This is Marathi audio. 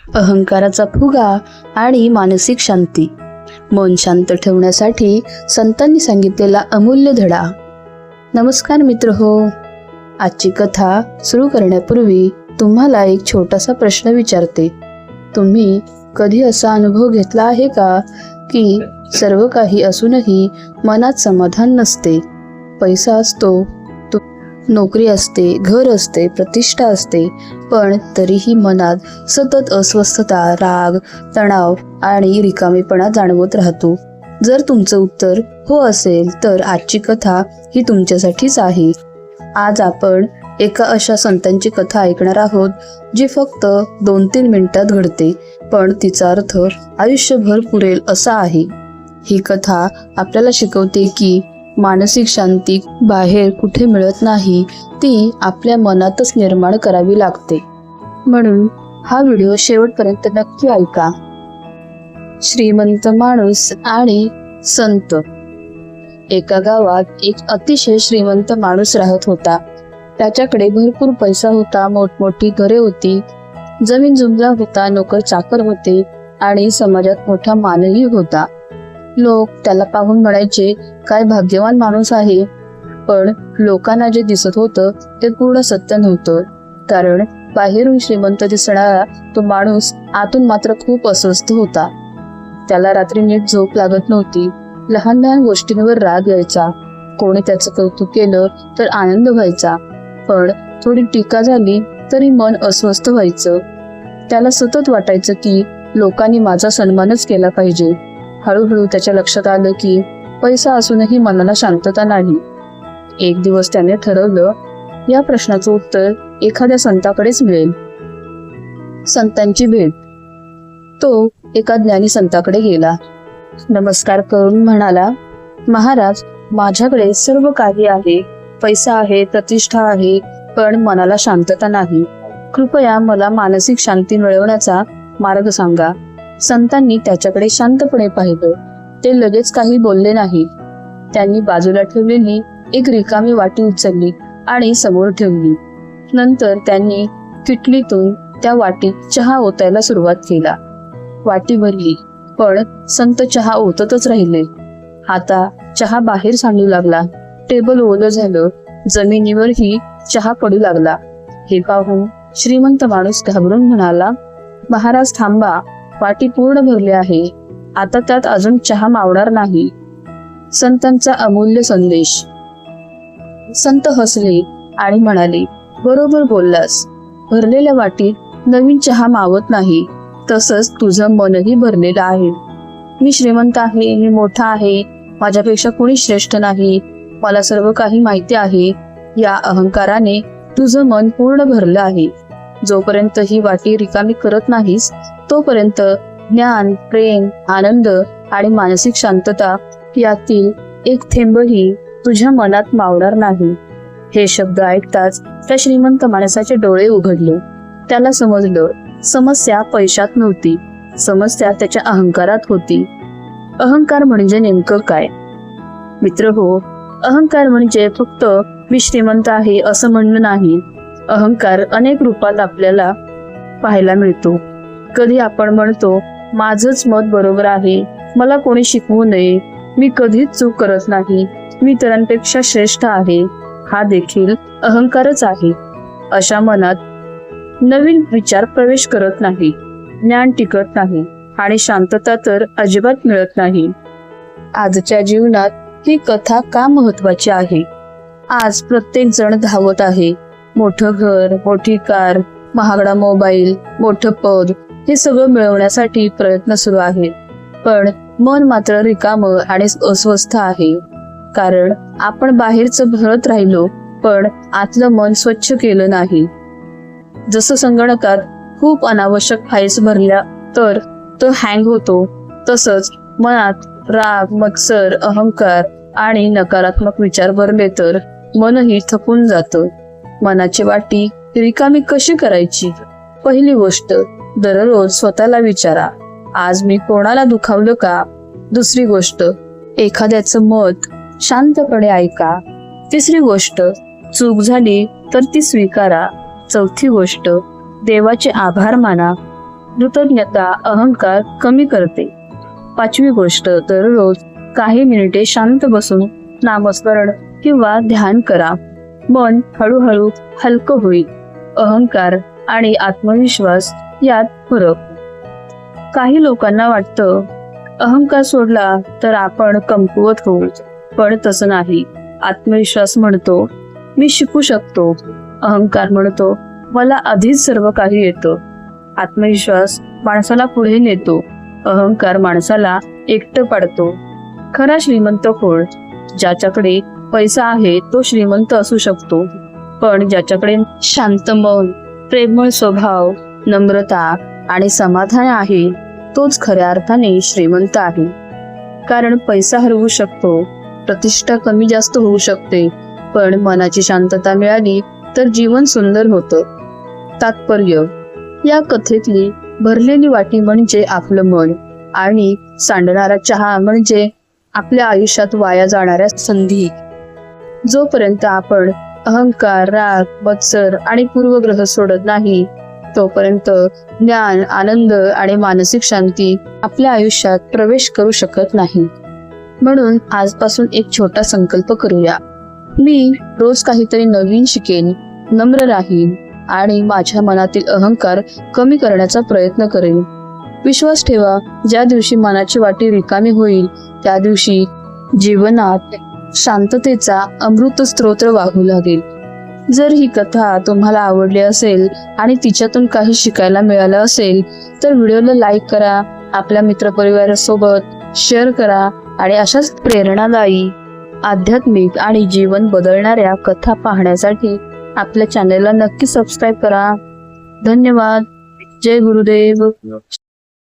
अहंकाराचा फुगा आणि मानसिक शांती. मन शांत ठेवण्यासाठी संतांनी सांगितलेला अमूल्य धडा. नमस्कार मित्र हो. आजची कथा सुरू करण्यापूर्वी तुम्हाला एक छोटासा प्रश्न विचारते. तुम्ही कधी असा अनुभव घेतला आहे का की सर्व काही असूनही मनात समाधान नसते? पैसा असतो, नोकरी असते, घर असते, प्रतिष्ठा असते, पण तरीही मनात सतत अस्वस्थता, राग, तणाव आणि रिकामेपणा जाणवत राहतो. जर तुमचं उत्तर हो असेल तर आजची कथा ही तुमच्यासाठीच आहे. आज आपण एका अशा संतांची कथा ऐकणार आहोत जी फक्त 2-3 मिनिटात घडते, पण तिचा अर्थ आयुष्यभर पुरेल असा आहे. ही कथा आपल्याला शिकवते की मानसिक शांती बाहेर कुठे मिळत नाही, ती आपल्या मनातच निर्माण करावी लागते. म्हणून हा व्हिडिओ शेवटपर्यंत नक्की ऐका. श्रीमंत माणूस आणि संत. एका गावात एक अतिशय श्रीमंत माणूस राहत होता. त्याच्याकडे भरपूर पैसा होता, मोठमोठी घरे होती, जमीन जुमला होता, नोकर चाकर होते आणि समाजात मोठा मानही होता. लोक त्याला पाहून म्हणायचे, काय भाग्यवान माणूस आहे. पण लोकांना जे दिसत होतं ते पूर्ण सत्य नव्हतं. कारण बाहेरून श्रीमंत दिसणारा तो माणूस आतून मात्र खूप अस्वस्थ होता. त्याला रात्री नीट झोप लागत नव्हती. लहान लहान गोष्टींवर राग यायचा. कोणी त्याचं कौतुक केलं तर आनंद व्हायचा, पण थोडी टीका झाली तरी मन अस्वस्थ व्हायचं. त्याला सतत वाटायचं की लोकांनी माझा सन्मानच केला पाहिजे. हळूहळू त्याच्या लक्षात आलं की पैसा असूनही मनाला शांतता नाही. एक दिवस त्याने ठरवलं, या प्रश्नाचं उत्तर एखाद्या संताकडेच मिळेल. संतांची भेट. तो एका ज्ञानी संताकडे गेला. नमस्कार करून म्हणाला, महाराज, माझ्याकडे सर्व काही आहे, पैसा आहे, प्रतिष्ठा आहे, पण मनाला शांतता नाही. कृपया मला मानसिक शांती मिळवण्याचा मार्ग सांगा. संतांनी त्याच्याकडे शांतपणे पाहिलं. ते लगेच काही बोलले नाही. त्यांनी बाजूला ठेवलेली एक रिकामी वाटी उचलली आणि समोर ठेवली. नंतर त्यांनी किटलीतून त्या वाटीत चहा ओतायला सुरुवात केला. वाटी भरली, पण संत चहा ओततच राहिले. आता चहा बाहेर सांडू लागला. टेबल ओलं झालं. जमिनीवरही चहा पडू लागला. हे पाहून श्रीमंत माणूस घाबरून म्हणाला, महाराज थांबा, वाटी पूर्ण भरली आहे, आता त्यात अजून चहा मावणार नाही. संतांचा अमूल्य संदेश. संत हसले आणि म्हणाले, बरोबर बोललास. भरलेल्या वाटीत नवीन चहा मावत नाही. तसंच तुझं मनही भरलेलं आहे. मी श्रीमंत आहे, मी मोठा आहे, माझ्यापेक्षा कोणी श्रेष्ठ नाही, मला सर्व काही माहिती आहे, या अहंकाराने तुझं मन पूर्ण भरलं आहे. जोपर्यंत ही वाटी रिकामी करत नाहीस तोपर्यंत ज्ञान, प्रेम, आनंद आणि मानसिक शांतता यातील एक थेंबही तुझ्या मनात मावणार नाही. हे शब्द ऐकताच त्या श्रीमंत माणसाचे डोळे उघडले. त्याला समजलं, समस्या पैशात नव्हती, समस्या त्याच्या अहंकारात होती. अहंकार म्हणजे नेमकं काय? मित्र हो, अहंकार म्हणजे फक्त मी श्रीमंत आहे असं म्हणणं नाही. अहंकार अनेक रूपात आपल्याला पाहायला मिळतो. कधी आपण म्हणतो, माझंच मत बरोबर आहे, मला कोणी शिकवू नये, मी कधीच चूक करत नाही, मी इतरांपेक्षा श्रेष्ठ आहे. हा देखील अहंकारच आहे. अशा मनात नवीन विचार प्रवेश करत नाही, ज्ञान टिकत नाही आणि शांतता तर अजिबात मिळत नाही. आजच्या जीवनात ही कथा का महत्वाची आहे? आज प्रत्येक जण धावत आहे. मोठं घर, मोठी कार, महागडा मोबाईल, मोठं पद, हे सगळं मिळवण्यासाठी प्रयत्न सुरू आहेत. पण मन मात्र रिकामं आणि अस्वस्थ आहे. कारण आपण बाहेरचं भरत राहिलो, पण आतलं मन स्वच्छ केलं नाही. जसं संगणकात खूप अनावश्यक फाईल्स भरल्या तर तो हँग होतो, तसंच मनात राग, मत्सर, अहंकार आणि नकारात्मक विचार भरले तर मनही थकून जातं. मनाची वाटी रिकामी कशी करायची? पहिली गोष्ट, दररोज स्वतःला विचारा, आज मी कोणाला दुखावलं का? दुसरी गोष्ट, एखाद्याचं मत शांतपणे ऐका. तिसरी गोष्ट, चूक झाली तर ती स्वीकारा. चौथी गोष्ट, देवाचे आभार माना. कृतज्ञता अहंकार कमी करते. 5वी गोष्ट, दररोज काही मिनिटे शांत बसून नामस्मरण किंवा ध्यान करा. मन हळूहळू हलकं होईल. अहंकार आणि आत्मविश्वास यात फरक. काही लोकांना वाटतं अहंकार सोडला तर आपण कमकुवत होऊ, पण तसं नाही. आत्मविश्वास म्हणतो मी शिकू शकतो. अहंकार म्हणतो मला आधीच सर्व काही येतं. आत्मविश्वास माणसाला पुढे नेतो. अहंकार माणसाला एकटं पाडतो. खरा श्रीमंत कोण? ज्याच्याकडे पैसा आहे तो श्रीमंत असू शकतो, पण ज्याच्याकडे शांत मन, प्रेमळ स्वभाव, नम्रता आणि समाधान आहे तोच खऱ्या अर्थाने श्रीमंत आहे. कारण पैसा हरवू शकतो, प्रतिष्ठा कमी जास्त होऊ शकते, पण मनाची शांतता मिळाली तर जीवन सुंदर होतं. तात्पर्य, या कथेतली भरलेली वाटी म्हणजे आपलं मन आणि सांडणारा चहा म्हणजे आपल्या आयुष्यात वाया जाणाऱ्या संधी. जोपर्यंत आपण अहंकार, राग, मत्सर आणि पूर्वग्रह सोडत नाही तोपर्यंत ज्ञान, आनंद आणि मानसिक शांती आपल्या आयुष्यात प्रवेश करू शकत नाही. म्हणून आजपासून एक छोटा संकल्प करूया. मी रोज काहीतरी नवीन शिकेन, नम्र राहीन आणि माझ्या मनातील अहंकार कमी करण्याचा प्रयत्न करेन. विश्वास ठेवा, ज्या दिवशी मनाची वाटी रिकामी होईल त्या दिवशी जीवनात शांततेचा अमृत स्तोत्र वाहू लागेल. जर ही कथा तुम्हाला आवडली असेल आणि तिच्यातून काही शिकायला मिळालं असेल तर व्हिडिओला लाईक करा, आपल्या मित्रपरिवारासोबत शेअर करा आणि अशाच प्रेरणादायी, आध्यात्मिक आणि जीवन बदलणाऱ्या कथा पाहण्यासाठी आपल्या चॅनलला नक्की सबस्क्राईब करा. धन्यवाद. जय गुरुदेव.